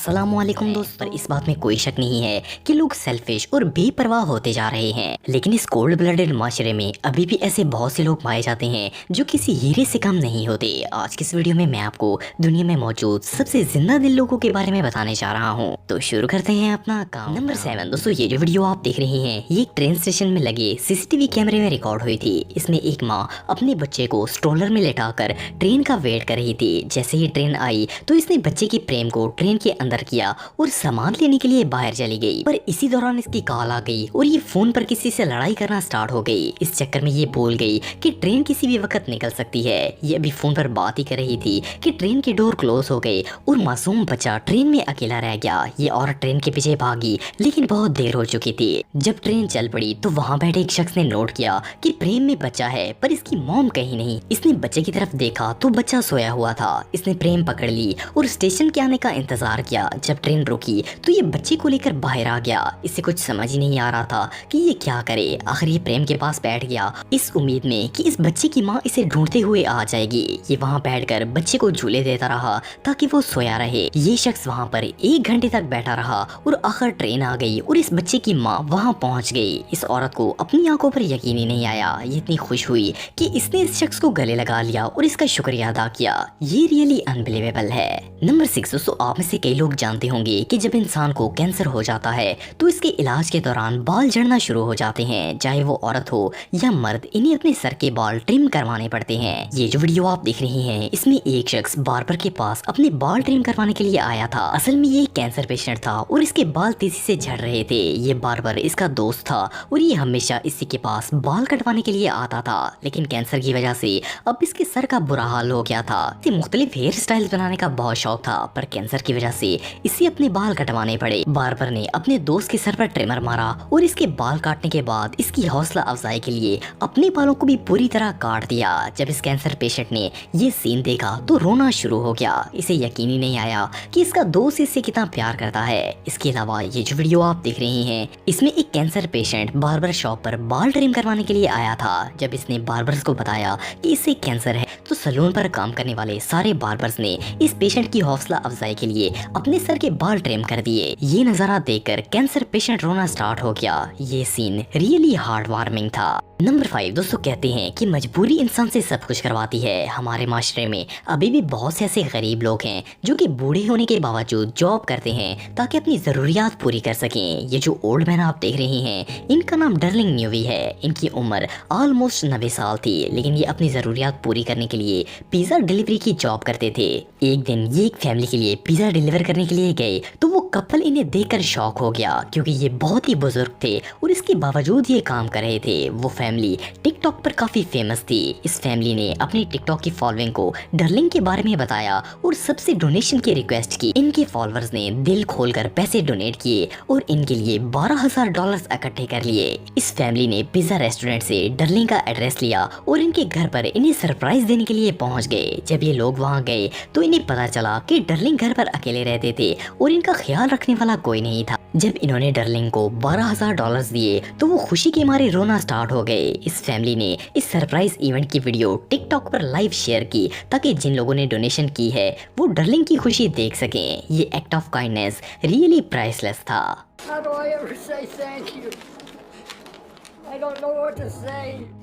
अस्सलामुअलैकुम दोस्त। पर इस बात में कोई शक नहीं है कि लोग सेल्फिश और बेपरवाह होते जा रहे हैं, लेकिन इस कोल्ड ब्लडेड माशरे में अभी भी ऐसे बहुत से लोग पाए जाते हैं जो किसी हीरे से कम नहीं होते। आज की इस वीडियो में मैं आपको दुनिया में मौजूद सबसे जिंदा दिल लोगों के बारे में बताने जा रहा हूँ। तो शुरू करते हैं अपना काम। नंबर 7 दोस्तों, ये जो वीडियो आप देख रहे हैं ये एक ट्रेन स्टेशन में लगे सीसीटीवी कैमरे में रिकॉर्ड हुई थी। इसमें एक माँ अपने बच्चे को स्ट्रोलर में लेटाकर ट्रेन का वेट कर रही थी। जैसे ही ट्रेन आई तो इसने बच्चे के प्रेम को ट्रेन के अंदर किया और सामान लेने के लिए बाहर चली गई। पर इसी दौरान इसकी कॉल आ गई और ये फोन पर किसी से लड़ाई करना स्टार्ट हो गई। इस चक्कर में ये भूल गई कि ट्रेन किसी भी वक्त निकल सकती है। ये अभी फोन पर बात ही कर रही थी कि ट्रेन के डोर क्लोज हो गए और मासूम बच्चा ट्रेन में अकेला रह गया। ये औरत ट्रेन के पीछे भागी, लेकिन बहुत देर हो चुकी थी। जब ट्रेन चल पड़ी तो वहाँ बैठे एक शख्स ने नोट किया कि प्रेम में बच्चा है पर इसकी मॉम कहीं नहीं। इसने बच्चे की तरफ देखा तो बच्चा सोया हुआ था। इसने प्रेम पकड़ ली और स्टेशन के आने का इंतजार किया। जब ट्रेन रुकी तो ये बच्चे को लेकर बाहर आ गया। इसे कुछ समझ ही नहीं आ रहा था कि ये क्या करे। आखिर ये प्रेम के पास बैठ गया इस उम्मीद में कि इस बच्चे की माँ इसे ढूंढते हुए आ जाएगी। ये वहाँ बैठकर बच्चे को झूले देता रहा ताकि वो सोया रहे। ये शख्स वहाँ पर 1 घंटे तक बैठा रहा और आखिर ट्रेन आ गई और इस बच्चे की माँ वहाँ पहुँच गई। इस औरत को अपनी आंखों पर यकीन ही नहीं आया। ये इतनी खुश हुई कि इसने इस शख्स को गले लगा लिया और इसका शुक्रिया अदा किया। ये रियली अनबिलीवेबल है। नंबर 6 दोस्तों, आप में से कई लोग जानते होंगे कि जब इंसान को कैंसर हो जाता है तो इसके इलाज के दौरान बाल झड़ना शुरू हो जाते हैं। चाहे वो औरत हो या मर्द, इन्हें अपने सर के बाल ट्रिम करवाने पड़ते हैं। ये जो वीडियो आप देख रहे हैं इसमें एक शख्स बार्बर के पास अपने बाल ट्रिम करवाने के लिए आया था। असल में ये कैंसर पेशेंट था और इसके बाल तेजी से झड़ रहे थे। ये बार्बर इसका दोस्त था और ये हमेशा इसी के पास बाल कटवाने के लिए आता था, लेकिन कैंसर की वजह से अब इसके सर का बुरा हाल हो गया था। इसे मुख्तलिफ हेयर स्टाइल बनाने का बहुत शौक था, पर कैंसर की वजह से इसे अपने बाल कटवाने पड़े। बार्बर ने अपने दोस्त के सर पर ट्रिमर मारा और इसके बाल काटने के बाद इसकी हौसला अफजाई के लिए अपने बालों को भी पूरी तरह काट दिया। जब इस कैंसर पेशेंट ने ये सीन देखा तो रोना शुरू हो गया। इसे यकीन ही नहीं आया कि इसका दोस्त इससे कितना प्यार करता है। इसके अलावा ये जो वीडियो आप देख रहे हैं इसमें एक कैंसर पेशेंट बार्बर शॉप पर बाल ट्रिम करवाने के लिए आया था। जब इसने बार्बर्स को बताया कि इससे कैंसर है तो सैलून पर काम करने वाले सारे बार्बर्स ने इस पेशेंट की हौसला अफजाई के लिए अपने सर के बाल ट्रिम कर दिए। ये नजारा देखकर कैंसर पेशेंट रोना स्टार्ट हो गया। ये सीन रियली हार्ट वार्मिंग था। नंबर 5 दोस्तों, कहते हैं कि मजबूरी इंसान से सब कुछ करवाती है। हमारे माशरे में अभी भी बहुत से ऐसे गरीब लोग हैं जो कि बूढ़े होने के बावजूद जॉब करते हैं ताकि अपनी जरूरियात पूरी कर सकें। ये जो ओल्ड मैन आप देख रहे हैं इनका नाम डर्लिंग न्यूवी है। इनकी उम्र ऑलमोस्ट 90 साल थी, लेकिन ये अपनी जरूरियात पूरी करने के लिए पिज्जा डिलीवरी की जॉब करते थे। एक दिन ये एक फैमिली के लिए पिज्जा डिलीवर करने के लिए गए तो वो कपल इन्हें देखकर शॉक हो गया क्योंकि ये बहुत ही बुजुर्ग थे और इसके बावजूद ये काम कर रहे थे। वो फैमिली टिकटॉक पर काफी फेमस थी। इस फैमिली ने अपनी टिकटॉक की फॉलोइंग को डर्लिंग के बारे में बताया और सबसे डोनेशन की रिक्वेस्ट की। इनके फॉलोअर्स ने दिल खोलकर पैसे डोनेट किए और इनके लिए $12,000 इकट्ठे कर लिए। इस फैमिली ने पिज्जा रेस्टोरेंट से डर्लिंग का एड्रेस लिया और इनके घर पर इन्हें सरप्राइज देने के लिए पहुंच गए। जब ये लोग वहां गए तो इन्हें पता चला कि डर्लिंग घर पर अकेले रहते थे और इनका ख्याल रखने वाला कोई नहीं था। जब इन्होंने डर्लिंग को $12,000 दिए तो वो खुशी के मारे रोना स्टार्ट हो गए। इस फैमिली ने इस सरप्राइज इवेंट की वीडियो टिकटॉक पर लाइव शेयर की ताकि जिन लोगों ने डोनेशन की है वो डर्लिंग की खुशी देख सकें। ये act of kindness really priceless था।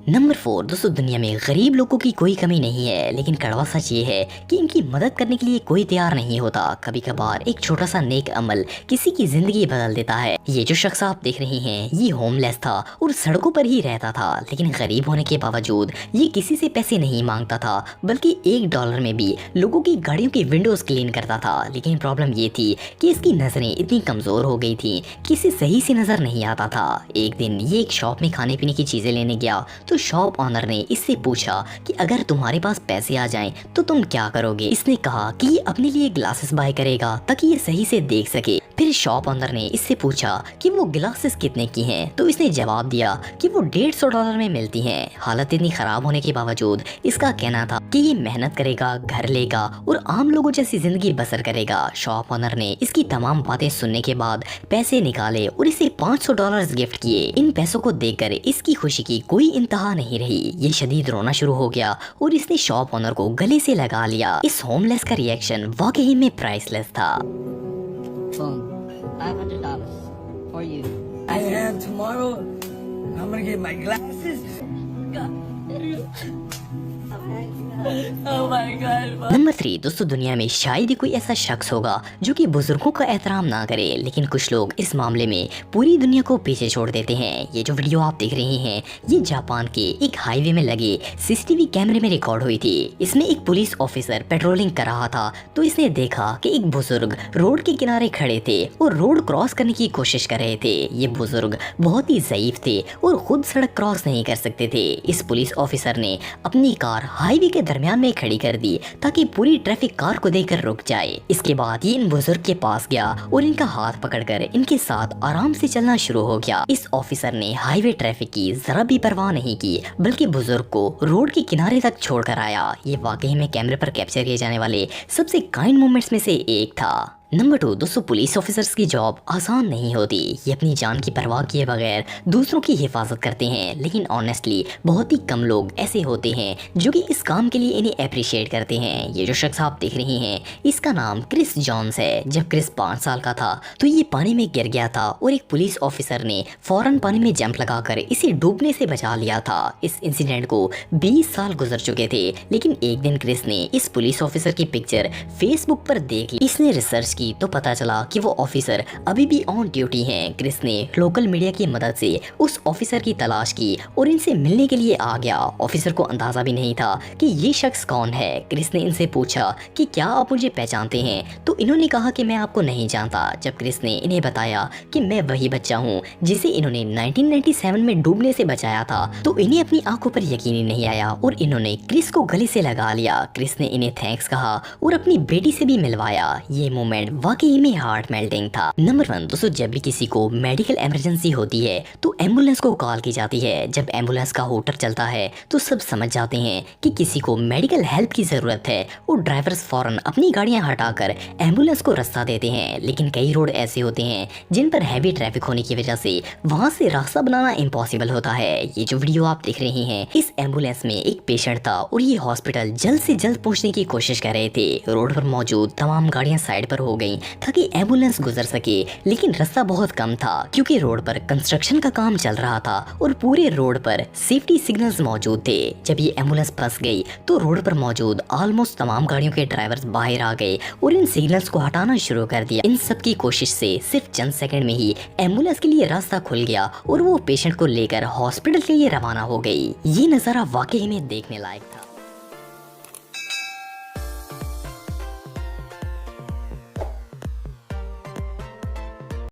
नंबर 4 दोस्तों, दुनिया में गरीब लोगों की कोई कमी नहीं है, लेकिन कड़वा सच ये है कि इनकी मदद करने के लिए कोई तैयार नहीं होता। कभी कभार एक छोटा सा नेक अमल किसी की जिंदगी बदल देता है। ये जो शख्स आप देख रहे हैं ये होमलेस था और सड़कों पर ही रहता था, लेकिन गरीब होने के बावजूद ये किसी से पैसे नहीं मांगता था, बल्कि $1 में भी लोगों की गाड़ियों की विंडोज क्लीन करता था। लेकिन प्रॉब्लम ये थी कि इसकी नजरें इतनी कमजोर हो गई थी कि इसे सही से नजर नहीं आता था। एक दिन ये एक शॉप में खाने पीने की चीजें लेने गया तो शॉप ऑनर ने इससे पूछा कि अगर तुम्हारे पास पैसे आ जाएं तो तुम क्या करोगे। इसने कहा कि ये अपने लिए ग्लासेस बाय करेगा ताकि ये सही से देख सके। फिर शॉप ऑनर ने इससे पूछा कि वो ग्लासेस कितने की हैं, तो इसने जवाब दिया कि वो $150 में मिलती हैं। हालत इतनी खराब होने के बावजूद इसका कहना था कि ये मेहनत करेगा, घर लेगा और आम लोगों जैसी जिंदगी बसर करेगा। शॉप ऑनर ने इसकी तमाम बातें सुनने के बाद पैसे निकाले और इसे $500 गिफ्ट किए। इन पैसों को देखकर इसकी खुशी की कोई इंतहा नहीं रही। ये शदीद रोना शुरू हो गया और इसने शॉप ऑनर को गले से लगा लिया। इस होमलेस का रिएक्शन वाकई में प्राइसलेस था। phone. $500 for you. And tomorrow, I'm gonna get my glasses. Oh my God. Number 3 दोस्तों, दुनिया में शायद ही कोई ऐसा शख्स होगा जो कि बुजुर्गों का एहतराम ना करे, लेकिन कुछ लोग इस मामले में पूरी दुनिया को पीछे छोड़ देते हैं। ये जो वीडियो आप देख रहे हैं, ये जापान के एक हाईवे में लगे सीसीटीवी कैमरे में रिकॉर्ड हुई थी। इसमें एक पुलिस ऑफिसर पेट्रोलिंग कर रहा था, तो इसने देखा कि एक बुजुर्ग रोड के किनारे खड़े थे और रोड क्रॉस करने की कोशिश कर रहे थे। ये बुजुर्ग बहुत ही ज़ईफ थे और खुद सड़क क्रॉस नहीं कर सकते थे। इस पुलिस ऑफिसर ने अपनी कार हाईवे के दरमियान में खड़ी कर दी ताकि पूरी ट्रैफिक कार को देखकर रुक जाए। इसके बाद ये इन बुजुर्ग के पास गया और इनका हाथ पकड़कर इनके साथ आराम से चलना शुरू हो गया। इस ऑफिसर ने हाईवे ट्रैफिक की जरा भी परवाह नहीं की, बल्कि बुजुर्ग को रोड के किनारे तक छोड़कर आया। ये वाकई में कैमरे पर कैप्चर किए जाने वाले सबसे काइंड मोमेंट्स में से एक था। नंबर 2 दोस्तों, पुलिस ऑफिसर्स की जॉब आसान नहीं होती। ये अपनी जान की परवाह किए बगैर दूसरों की हिफाजत करते हैं, लेकिन ऑनेस्टली बहुत ही कम लोग ऐसे होते हैं जो कि इस काम के लिए इन्हें अप्रिशिएट करते हैं। ये जो शख्स आप देख रहे हैं, इसका नाम क्रिस जॉन्स है। जब क्रिस 5 साल का था तो ये पानी में गिर गया था और एक पुलिस ऑफिसर ने फौरन पानी में जंप लगाकर इसे डूबने से बचा लिया था। इस इंसिडेंट को 20 साल गुजर चुके थे, लेकिन एक दिन क्रिस ने इस पुलिस ऑफिसर की पिक्चर फेसबुक पर देख ली। इसने रिसर्च की तो पता चला कि वो ऑफिसर अभी भी ऑन ड्यूटी हैं। क्रिस ने लोकल मीडिया की मदद से उस ऑफिसर की तलाश की और इनसे मिलने के लिए आ गया। ऑफिसर को अंदाजा भी नहीं था कि ये शख्स कौन है। क्रिस ने इनसे पूछा कि क्या आप मुझे पहचानते हैं, तो इन्होंने कहा कि मैं आपको नहीं जानता। जब क्रिस ने इन्हें बताया कि मैं वही बच्चा हूँ जिसे इन्होंने 1997 में डूबने से बचाया था, तो इन्हें अपनी आंखों पर यकीन ही नहीं आया और इन्होंने क्रिस को गले से लगा लिया। क्रिस ने इन्हें थैंक्स कहा और अपनी बेटी से भी मिलवाया। ये मोमेंट वाकई में हार्ट मेल्टिंग था। नंबर 1 दोस्तों, जब भी किसी को मेडिकल इमरजेंसी होती है तो एम्बुलेंस को कॉल की जाती है। जब एम्बुलेंस का हूटर चलता है तो सब समझ जाते हैं कि किसी को मेडिकल हेल्प की जरूरत है और ड्राइवर्स फौरन अपनी गाड़ियां हटाकर एम्बुलेंस को रास्ता देते हैं। लेकिन कई रोड ऐसे होते हैं जिन पर हैवी ट्रैफिक होने की वजह से वहां से रास्ता बनाना इम्पॉसिबल होता है। ये जो वीडियो आप देख रहे हैं, इस एम्बुलेंस में एक पेशेंट था और ये हॉस्पिटल जल्द से जल्द पहुंचने की कोशिश कर रहे थे। रोड पर मौजूद तमाम गाड़ियां साइड पर हो गई ताकि एम्बुलेंस गुजर सके, लेकिन रास्ता बहुत कम था क्योंकि रोड पर कंस्ट्रक्शन का काम चल रहा था और पूरे रोड पर सेफ्टी सिग्नल्स मौजूद थे। जब ये एम्बुलेंस फंस गई तो रोड पर मौजूद ऑलमोस्ट तमाम गाड़ियों के ड्राइवर्स बाहर आ गए और इन सिग्नल्स को हटाना शुरू कर दिया। इन सब की कोशिश से सिर्फ चंद सेकंड में ही एम्बुलेंस के लिए रास्ता खुल गया और वो पेशेंट को लेकर हॉस्पिटल के लिए रवाना हो गई। ये नजारा वाकई में देखने लायक था।